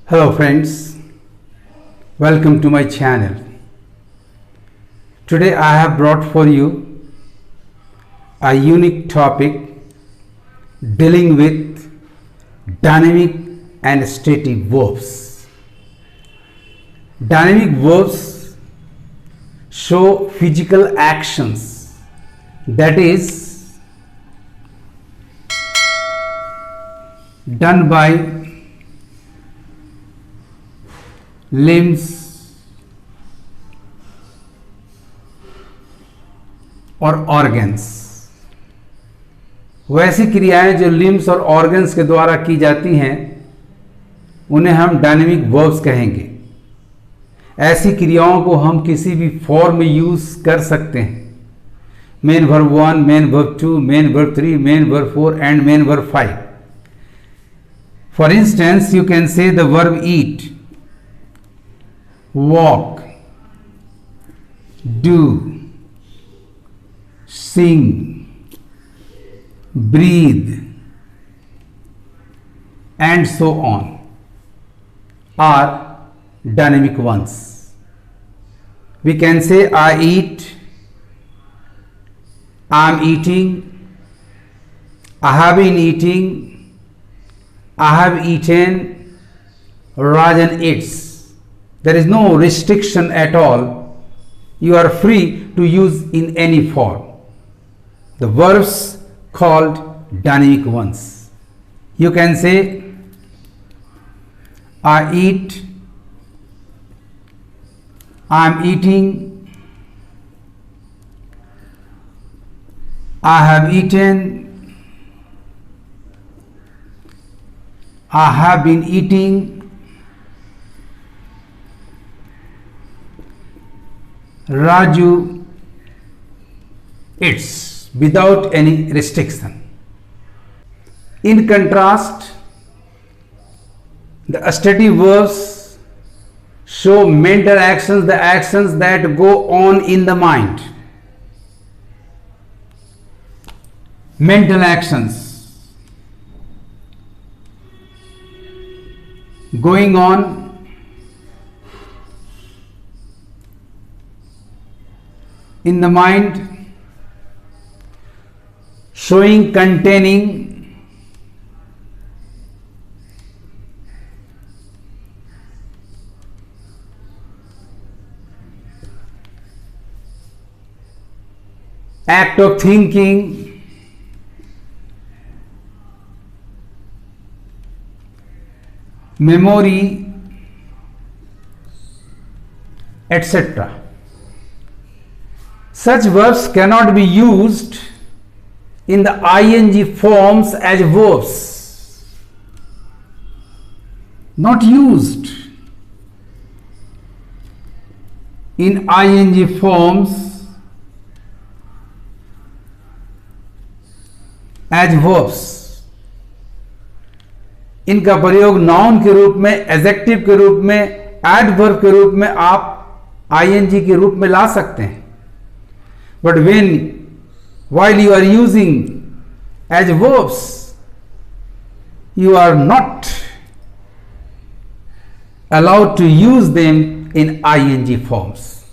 Hello friends, welcome to my channel. Today I have brought for you a unique topic dealing with dynamic and static verbs. Dynamic verbs show physical actions, that is done by limbs और organs. वैसी क्रियाएं जो limbs और organs के द्वारा की जाती हैं उन्हें हम डायनेमिक वर्ब्स कहेंगे। ऐसी क्रियाओं को हम किसी भी फॉर्म में यूज कर सकते हैं। Main verb 1, main verb 2, main verb 3, main verb 4 and main verb 5। For instance you can say the verb eat, walk, do, sing, breathe, and so on are dynamic ones. We can say I eat, I am eating, I have been eating, I have eaten, Rajan eats. There is no restriction at all. You are free to use in any form. The verbs called dynamic ones. You can say I eat, I am eating, I have eaten, I have been eating, Raju eats, without any restriction. In contrast, the stative verbs show mental actions, the actions that go on in the mind. Mental actions going on in the mind, showing, containing act of thinking, memory, etc. Such verbs cannot be used in the ing forms as verbs. Not used in ing forms as verbs. इनका प्रयोग noun के रूप में, adjective के रूप में, adverb के रूप में आप ing के रूप में ला सकते हैं। But while you are using as verbs, you are not allowed to use them in ing forms.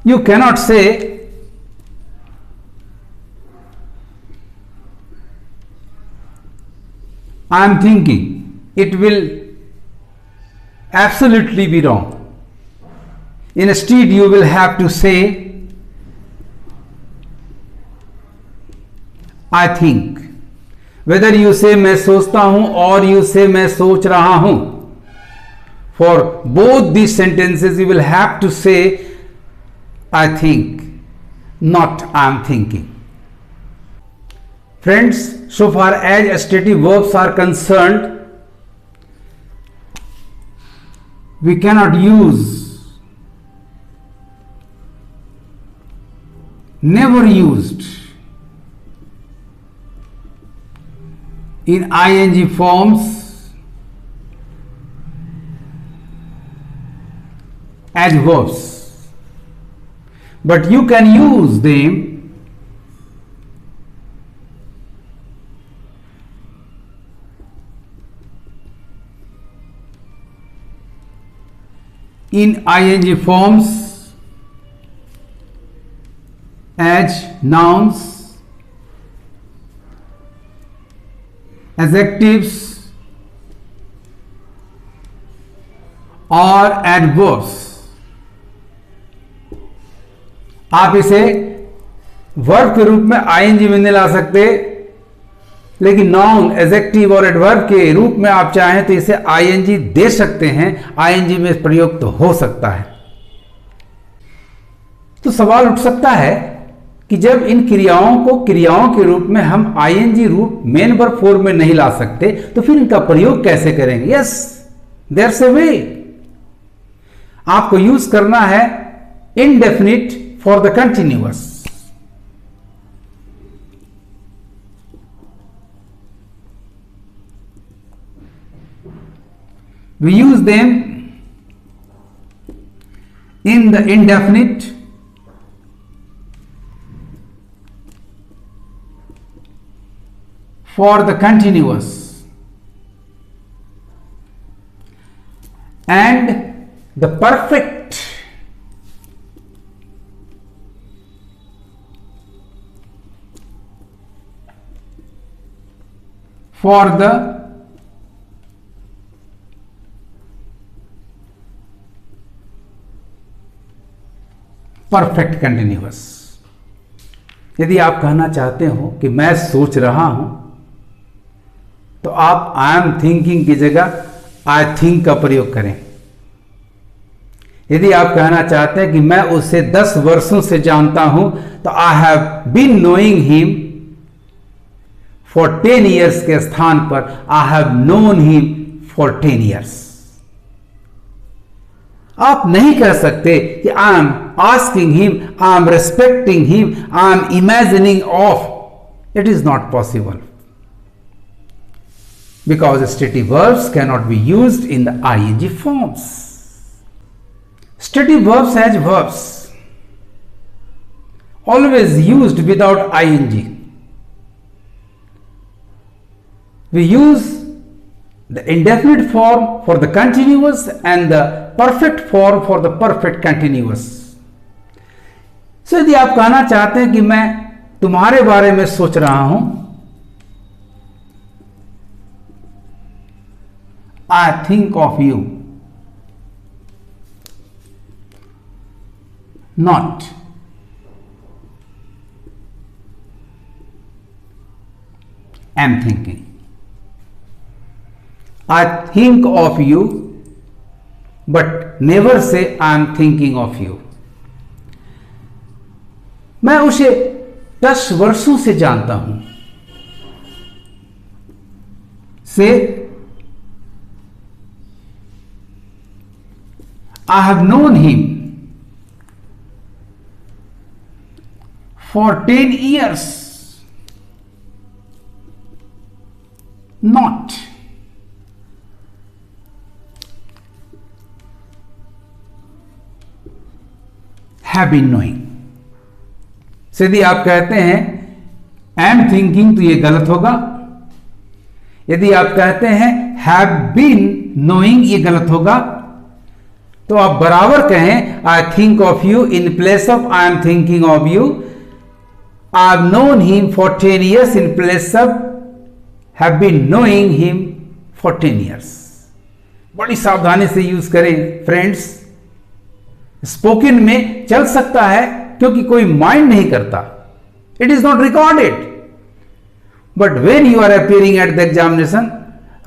You cannot say I am thinking. It will absolutely be wrong. Instead, you will have to say I think. Whether you say मैं सोचता हूं or you say मैं सोच रहा हूं, for both these sentences you will have to say I think, not I am thinking. Friends, so far as stative verbs are concerned, we cannot use, never used in ing forms as verbs, but you can use them in ing forms as nouns, adjectives और adverbs। आप इसे verb के रूप में ing में नहीं ला सकते, लेकिन नाउन, एडजेक्टिव और एडवर्ब के रूप में आप चाहें तो इसे ing दे सकते हैं। ing में प्रयोग तो हो सकता है। तो सवाल उठ सकता है कि जब इन क्रियाओं को क्रियाओं के रूप में हम ing रूप मेन वर्ब फॉर्म में नहीं ला सकते तो फिर इनका प्रयोग कैसे करेंगे? यस, देयर्स अ वे। आपको यूज करना है indefinite for the continuous. We use them in the indefinite for the continuous and the perfect for the perfect continuous. यदि आप कहना चाहते हो कि मैं सोच रहा हूं तो आप आई एम थिंकिंग की जगह आई थिंक का प्रयोग करें। यदि आप कहना चाहते हैं कि मैं उसे 10 वर्षों से जानता हूं तो I have been knowing him for 10 years के स्थान पर I have known him for 10 years. आप नहीं कह सकते कि I am asking him, I am respecting him, I am imagining of. It is not possible because stative verbs cannot be used in the ing forms. Stative verbs as verbs always used without ing. We use the indefinite form for the continuous and the perfect form for the perfect continuous. So यदि आप कहना चाहते हैं कि मैं तुम्हारे बारे में सोच रहा हूं, I think of you, not am thinking. I think of you, but never say I am thinking of you. मैं उसे 10 वर्षों से जानता हूं। से I have known him for 10 years, not have been knowing. So यदि आप कहते हैं am thinking तो ये गलत होगा। यदि आप कहते हैं have been knowing ये गलत होगा। तो आप बराबर कहें I think of you in place of I am thinking of you. I have known him for 10 years in place of have been knowing him for 10 years. बड़ी सावधानी से यूज करें फ्रेंड्स। स्पोकन में चल सकता है क्योंकि कोई माइंड नहीं करता, it is not recorded, but when you are appearing at the examination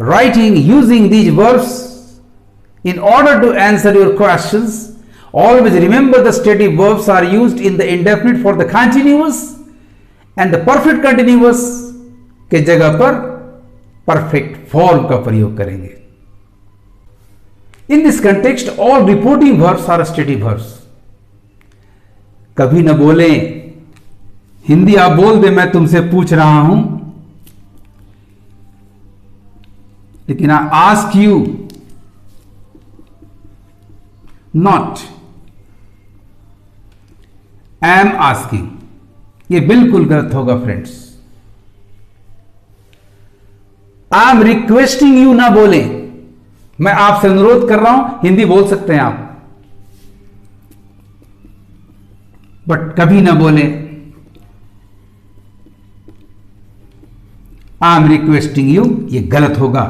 writing using these verbs in order to answer your questions, always remember the stative verbs are used in the indefinite for the continuous and the perfect continuous के जगह पर perfect form का प्रयोग करेंगे। In this context, all reporting verbs are stative verbs. कभी न बोलें हिंदी आप बोल दे मैं तुमसे पूछ रहा हूं, लेकिन I ask you, not am asking, ये बिल्कुल गलत होगा friends. I am requesting you ना बोलें, मैं आपसे अनुरोध कर रहा हूं, हिंदी बोल सकते हैं आप, बट कभी ना बोले आई एम रिक्वेस्टिंग यू, ये गलत होगा।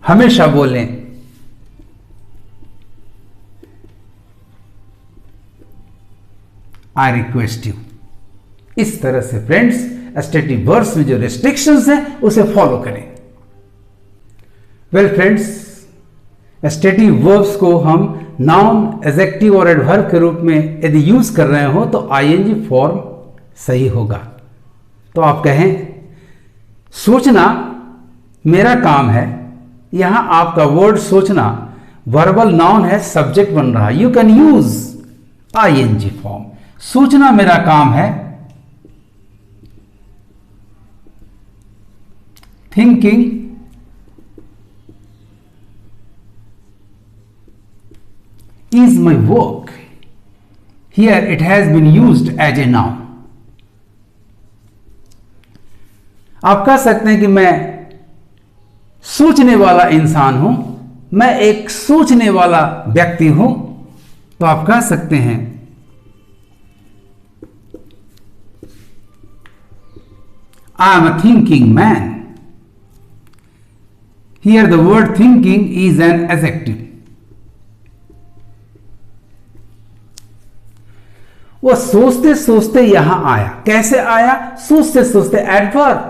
हमेशा बोलें आई रिक्वेस्ट यू। इस तरह से फ्रेंड्स एस्टेटिव वर्ब्स में जो रेस्ट्रिक्शंस हैं उसे फॉलो करें। वेल फ्रेंड्स, एस्टेटिव वर्ब्स को हम नाउन, एडजेक्टिव और एडवर्ब के रूप में यदि यूज कर रहे हो तो आईएनजी फॉर्म सही होगा। तो आप कहें सोचना मेरा काम है, यहां आपका वर्ड सोचना वर्बल नाउन है, सब्जेक्ट बन रहा है, you can use ING form. सोचना मेरा काम है, thinking is my work. Here it has been used as a noun. आप कह सकते हैं कि मैं सोचने वाला इंसान हूं, मैं एक सोचने वाला व्यक्ति हूं, तो आप कह सकते हैं I am a thinking man. Here the word thinking is an adjective. वो सोचते सोचते यहां आया, कैसे आया? सोचते सोचते, एडवर्ब।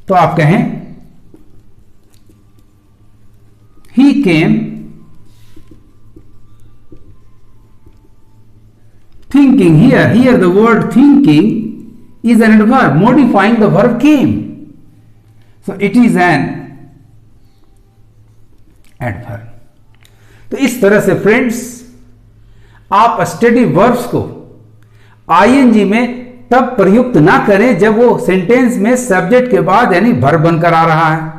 तो आप कहें he came thinking. Here the word thinking is an adverb modifying the verb came, so it is an adverb. तो इस तरह से फ्रेंड्स आप एस्टेटिव वर्ब्स को आईएनजी में तब प्रयुक्त ना करें जब वो सेंटेंस में सब्जेक्ट के बाद यानी वर्ब बनकर आ रहा है,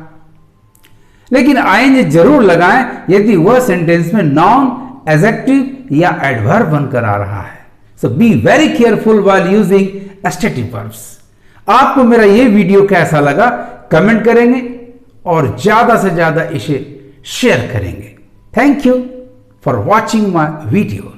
लेकिन आईएनजी जरूर लगाएं यदि वह सेंटेंस में नाउन, एडजेक्टिव या एडवर्ब बनकर आ रहा है। So be very careful while using stative verbs. आपको मेरा यह वीडियो कैसा लगा कमेंट करेंगे और ज्यादा से ज्यादा इसे शेयर करेंगे। Thank you for watching my video.